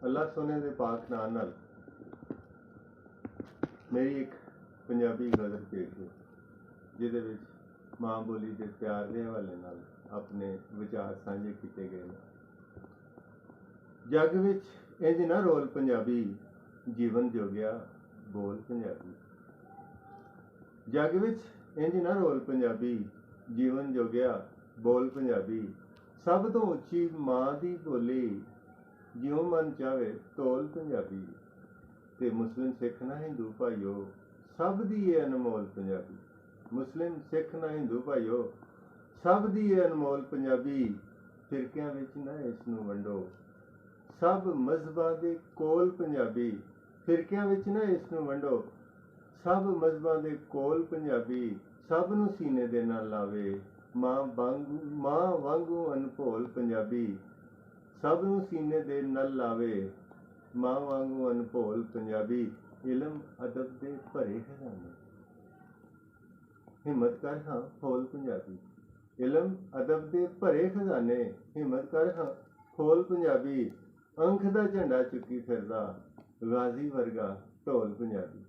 अल्लाह सोने दे पाक नाम नाल मेरी एक पंजाबी गज़ल पेश है जिहदे विच मां बोली के प्यार के हवाले नाल अपने विचार साझे किए गए हैं। जग विच इंज ना रोल पंजाबी, जीवन जोगिया बोल पंजाबी। जग विच इंज ना रोल पंजाबी, जीवन जोगिया बोल पंजाबी। सब तो उच्ची मां दी बोली, जिਉਂ मन चाहे तोल पंजाबी। ते मुस्लिम सिख ना हिंदू भाईओ, सब दी ये अनमोल पंजाबी। मुस्लिम सिख ना हिंदू भाईओ, सब दी ये अनमोल पंजाबी। फिरकियां विच ना इस नूं वंडो, सब मजहबां दे कोल पंजाबी। फिरकियां विच ना इस नूं वंडो, सब मजहबां दे कोल पंजाबी। सब नूं सीने दे नाल लावे, मां वांगू अनभोल पंजाबी। सब नूं सीने दे नाल लावे, मां वांगू अनभोल पंजाबी। इलम अदब दे भरे खजाने, हिम्मत कर हां खोल पंजाबी। इलम अदब दे भरे खजाने, हिम्मत कर हां खोल पंजाबी। अंख दा झंडा चुकी फिरदा, गाजी वर्गा ढोल पंजाबी।